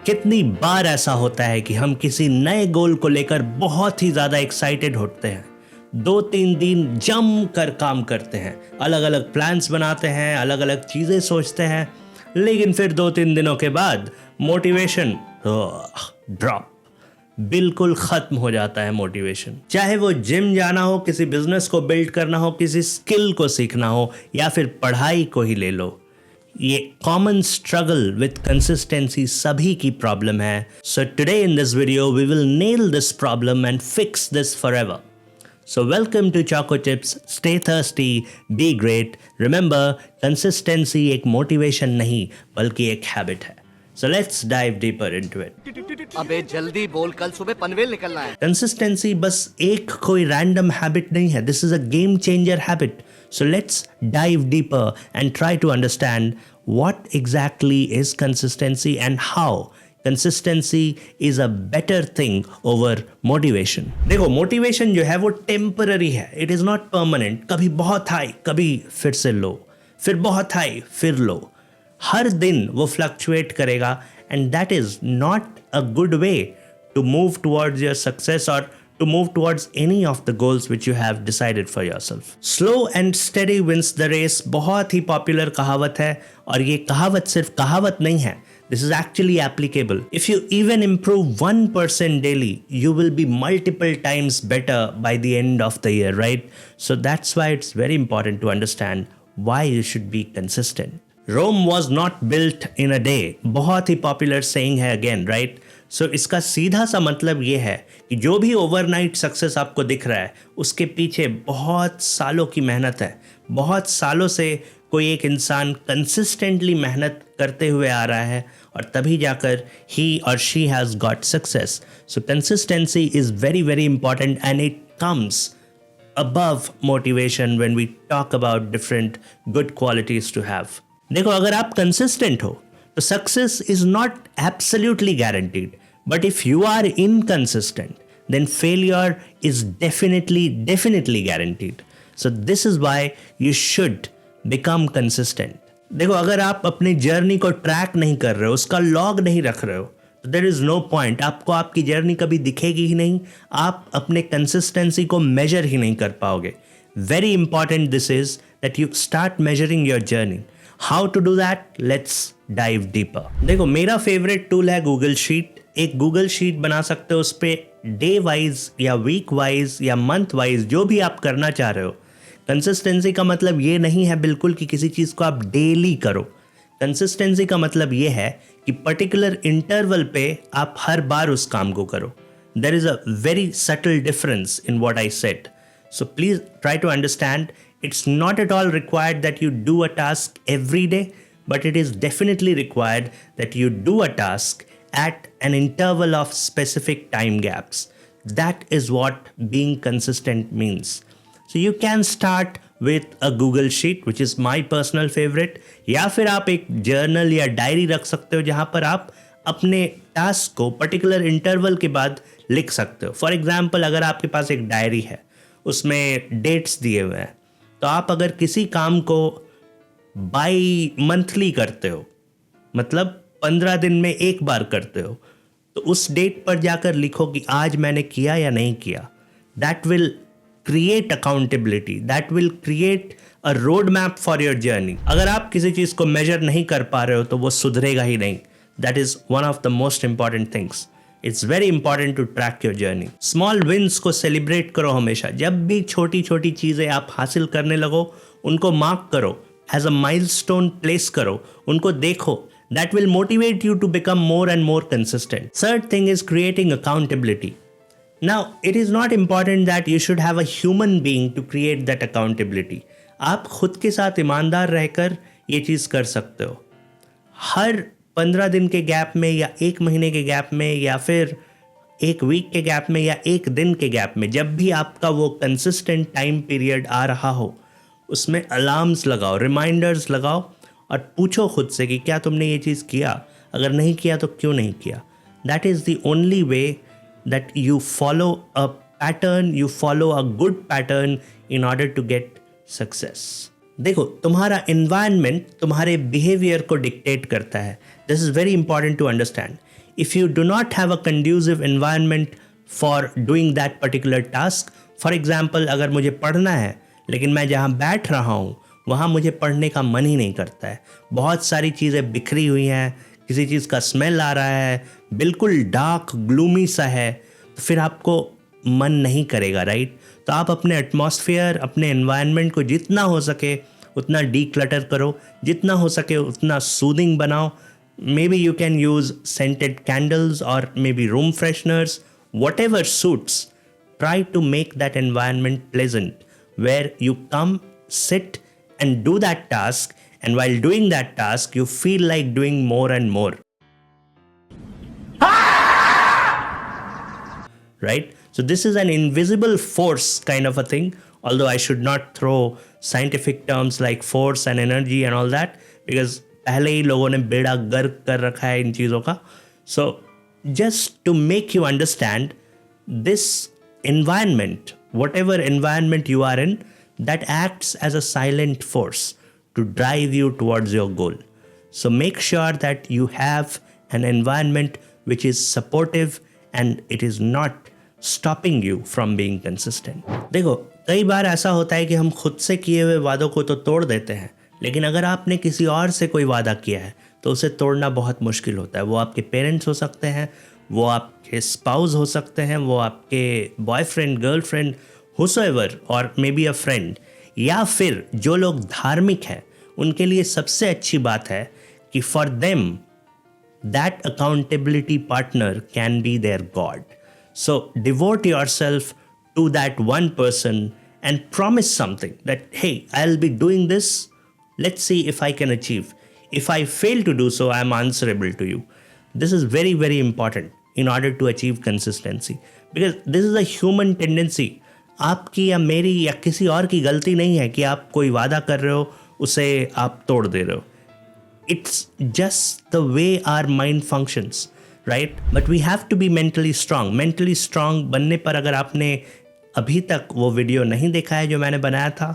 कितनी बार ऐसा होता है कि हम किसी नए गोल को लेकर बहुत ही ज़्यादा एक्साइटेड होते हैं, 2-3 दिन जम कर काम करते हैं, अलग अलग प्लान्स बनाते हैं, अलग अलग चीज़ें सोचते हैं, लेकिन फिर 2-3 दिनों के बाद मोटिवेशन ड्रॉप, बिल्कुल खत्म हो जाता है मोटिवेशन। चाहे वो जिम जाना हो, किसी बिजनेस को बिल्ड करना हो, किसी स्किल को सीखना हो, या फिर पढ़ाई को ही ले लो, ये कॉमन स्ट्रगल विथ कंसिस्टेंसी सभी की प्रॉब्लम है। So today in this video we will nail this problem and fix this forever. So welcome to Choco Tips. Stay thirsty, be great. Remember, consistency एक motivation नहीं बल्कि एक habit है. So let's dive deeper into it. अबे जल्दी बोल, कल सुबह पनवेल निकलना है। Consistency बस एक कोई random habit नहीं है. This is a game changer habit. So let's dive deeper and try to understand what exactly is consistency and how consistency is a better thing over motivation. देखो, motivation जो है वो temporary है. It is not permanent. कभी बहुत high, कभी फिर से low, फिर बहुत high, फिर low. हर दिन वो fluctuate करेगा and that is not a good way to move towards your success or to move towards any of the goals which you have decided for yourself. Slow and steady wins the race बहुत ही popular कहावत है, और ये कहावत सिर्फ कहावत नहीं है. This is actually applicable. If you even improve 1% daily, you will be multiple times better by the end of the year, right? So that's why it's very important to understand why you should be consistent. Rome was not built in a day. बहुत ही popular saying है again, right? So इसका सीधा सा मतलब ये है कि जो भी ओवरनाइट सक्सेस आपको दिख रहा है, उसके पीछे बहुत सालों की मेहनत है. बहुत सालों से कोई एक इंसान कंसिस्टेंटली मेहनत करते हुए आ रहा है और तभी जाकर he or she has got success. So consistency is very very important and it comes above motivation when we talk about different good qualities to have. देखो, अगर आप consistent हो तो success is not absolutely guaranteed, but if you are inconsistent then failure is definitely guaranteed. So this is why you should become consistent. देखो, अगर आप अपनी journey को ट्रैक नहीं कर रहे हो, उसका लॉग नहीं रख रहे हो, तो देयर इज नो पॉइंट. आपको आपकी जर्नी कभी दिखेगी ही नहीं, आप अपने कंसिस्टेंसी को मेजर ही नहीं कर पाओगे. Very important this is that you start measuring your journey. How to do that? Let's dive deeper. देखो, मेरा फेवरेट टूल है गूगल शीट. एक गूगल शीट बना सकते हो, उस पर डे वाइज या वीक वाइज या मंथ वाइज जो भी आप करना चाह रहे हो. कंसिस्टेंसी का मतलब ये नहीं है बिल्कुल कि किसी चीज़ को आप डेली करो. कंसिस्टेंसी का मतलब ये है कि पर्टिकुलर इंटरवल पे आप हर बार उस काम को करो. There is a very subtle difference in what I said. So please try to understand. It's not at all required that you do a task every day, but it is definitely required that you do a task at an interval of specific time gaps. That is what being consistent means. So you can start with a Google Sheet, which is my personal favorite, या फिर आप एक journal या diary रख सकते हो जहाँ पर आप अपने टास्क को पर्टिकुलर इंटरवल के बाद लिख सकते हो. फॉर एग्जाम्पल, अगर आपके पास एक डायरी है, उसमें डेट्स दिए हुए हैं, तो आप अगर किसी काम को बाई मंथली करते हो, मतलब 15 दिन में एक बार करते हो, तो उस डेट पर जाकर लिखो कि आज मैंने किया या नहीं किया. That will create accountability, that will create a road map for your journey. अगर आप किसी चीज़ को मेजर नहीं कर पा रहे हो तो वो सुधरेगा ही नहीं. That is one of the most important things. It's very important to track your journey. Small wins को सेलिब्रेट करो हमेशा. जब भी छोटी छोटी चीज़ें आप हासिल करने लगो, उनको मार्क करो, एज अ माइलस्टोन प्लेस करो, उनको देखो. That will motivate you to become more and more consistent. Third thing is creating accountability. Now, it is not important that you should have a human being to create that accountability. आप खुद के साथ ईमानदार रहकर ये चीज़ कर सकते हो. हर 15 दिन के गैप में या एक महीने के गैप में या फिर एक वीक के गैप में या एक दिन के गैप में, जब भी आपका वो कंसिस्टेंट टाइम पीरियड आ रहा हो, उसमें अलार्म्स लगाओ, रिमाइंडर्स लगाओ और पूछो खुद से कि क्या तुमने ये चीज़ किया. अगर नहीं किया तो क्यों नहीं किया. That is the only way that you follow a pattern, you follow a good pattern in order to get success. देखो, तुम्हारा एनवायरनमेंट तुम्हारे बिहेवियर को डिक्टेट करता है. This is very important to understand. if you do not have a conducive environment for doing that particular task, for example, अगर मुझे पढ़ना है लेकिन मैं जहाँ बैठ रहा हूँ वहाँ मुझे पढ़ने का मन ही नहीं करता है, बहुत सारी चीज़ें बिखरी हुई हैं, किसी चीज़ का स्मेल आ रहा है, बिल्कुल डार्क ग्लूमी सा है, तो फिर आपको मन नहीं करेगा, राइट? तो आप अपने एटमॉस्फेयर, अपने एनवायरनमेंट को जितना हो सके उतना डीक्लटर करो, जितना हो सके उतना सूदिंग बनाओ. Maybe you can use scented candles or maybe room fresheners, whatever suits. Try to make that environment pleasant where you come, sit and do that task, and while doing that task you feel like doing more and more. Right? So this is an invisible force kind of a thing, although I should not throw scientific terms like force and energy and all that, because पहले ही लोगों ने बेड़ा गर्क कर रखा है इन चीज़ों का. So just to make you understand this environment, whatever environment you are in, that acts as a silent force to drive you towards your goal. So make sure that you have an environment which is supportive and it is not stopping you from being consistent. देखो, कई बार ऐसा होता है कि हम खुद से किए हुए वादों को तो तोड़ देते हैं, लेकिन अगर आपने किसी और से कोई वादा किया है तो उसे तोड़ना बहुत मुश्किल होता है. वो आपके पेरेंट्स हो सकते हैं, वो आपके स्पाउस हो सकते हैं, वो आपके बॉयफ्रेंड, गर्लफ्रेंड, हुसोएवर और मे बी अ फ्रेंड, या फिर जो लोग धार्मिक हैं उनके लिए सबसे अच्छी बात है कि for them that accountability partner can be there God. So devote yourself to that one person and promise something that hey I will be doing this. Let's see if I can achieve. If I fail to do so, I am answerable to you. This is very, very important in order to achieve consistency. Because this is a human tendency. आपकी या मेरी या किसी और की गलती नहीं है कि आप कोई वादा कर रहे हो, उसे आप तोड़ दे रहे हो. It's just the way our mind functions, right? But we have to be mentally strong. Mentally strong बनने पर अगर आपने अभी तक वो वीडियो नहीं देखा है जो मैंने बनाया था,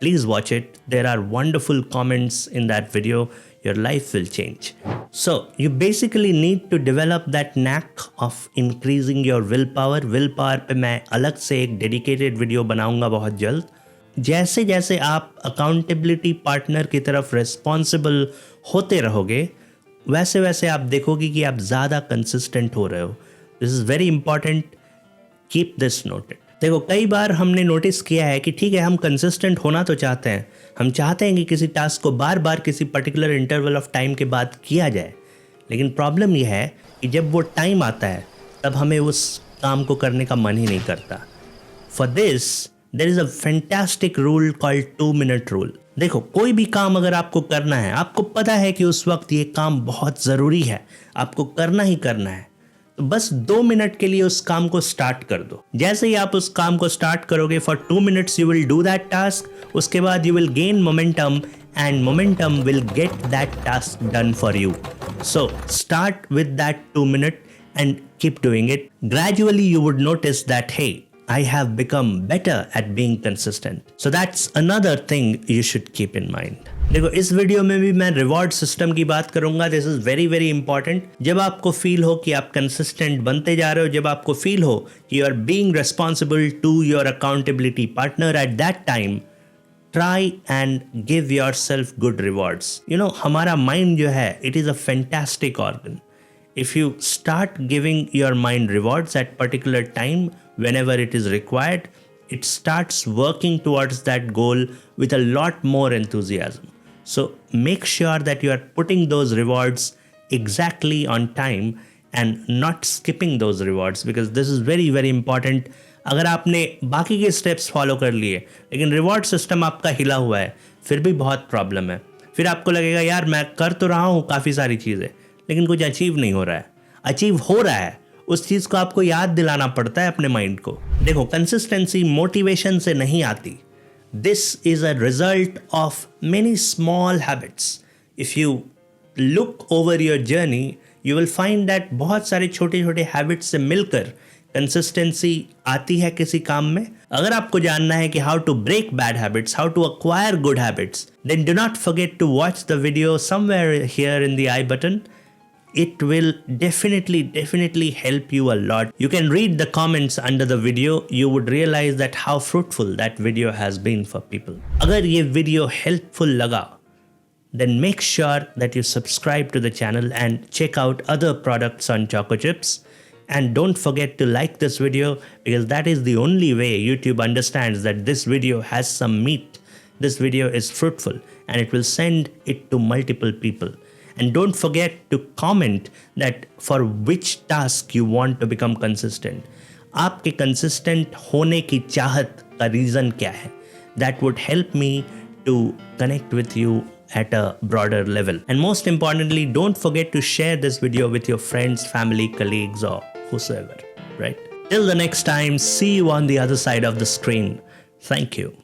please watch it. There are wonderful comments in that video. Your life will change. So you basically need to develop that knack of increasing your willpower. Willpower पे मैं अलग से एक dedicated video बनाऊंगा बहुत जल्द. जैसे जैसे आप accountability partner की तरफ responsible होते रहोगे, वैसे वैसे आप देखोगे कि आप ज़्यादा consistent हो रहे हो. This is very important. Keep this noted. देखो, कई बार हमने नोटिस किया है कि ठीक है, हम कंसिस्टेंट होना तो चाहते हैं, हम चाहते हैं कि किसी टास्क को बार बार किसी पर्टिकुलर इंटरवल ऑफ टाइम के बाद किया जाए, लेकिन प्रॉब्लम यह है कि जब वो टाइम आता है तब हमें उस काम को करने का मन ही नहीं करता. For this there is a fantastic rule called 2 minute rule. देखो, कोई भी काम अगर आपको करना है, आपको पता है कि उस वक्त ये काम बहुत ज़रूरी है, आपको करना ही करना है, तो बस 2 मिनट के लिए उस काम को स्टार्ट कर दो. जैसे ही आप उस काम को स्टार्ट करोगे, for 2 minutes you will do that task. उसके बाद you will gain momentum and momentum will get that task done for you. So start with that 2 minute and keep doing it. Gradually you would notice that, hey, I have become better at being consistent. So that's another thing you should keep in mind. देखो, इस video में भी मैं reward system की बात करूंगा. This is very very important. जब आपको फील हो कि आप कंसिस्टेंट बनते जा रहे हो, जब आपको फील हो कि you are being responsible to your accountability partner, at that time try and give your self good rewards. You know, हमारा माइंड जो है, it is a fantastic organ. If you start giving your mind rewards at particular time, whenever it is required, it starts working towards that goal with a lot more enthusiasm. So make sure that you are putting those rewards exactly on time and not skipping those rewards, because this is very very important. अगर आपने बाकी के steps follow कर लिए लेकिन reward system आपका हिला हुआ है, फिर भी बहुत problem है. फिर आपको लगेगा, यार मैं कर तो रहा हूँ काफ़ी सारी चीज़ें, लेकिन कुछ अचीव नहीं हो रहा है. अचीव हो रहा है, उस चीज़ को आपको याद दिलाना पड़ता है अपने माइंड को. देखो, कंसिस्टेंसी मोटिवेशन से नहीं आती. This is a result of many small habits. If you look over your journey, you will find that बहुत सारे छोटे छोटे हैबिट्स से मिलकर कंसिस्टेंसी आती है किसी काम में. अगर आपको जानना है कि how to break bad habits, how to acquire good habits, then do not forget to watch the video somewhere here in the I button. it will definitely help you a lot. You can read the comments under the video. You would realize that how fruitful that video has been for people. अगर ये video helpful लगा, then make sure that you subscribe to the channel and check out other products on Choco Chips. And don't forget to like this video, because that is the only way YouTube understands that this video has some meat. This video is fruitful and it will send it to multiple people. And don't forget to comment that for which task you want to become consistent. आपके consistent होने की चाहत का reason क्या है? That would help me to connect with you at a broader level. And most importantly, don't forget to share this video with your friends, family, colleagues, or whosoever, right? Till the next time, see you on the other side of the screen. Thank you.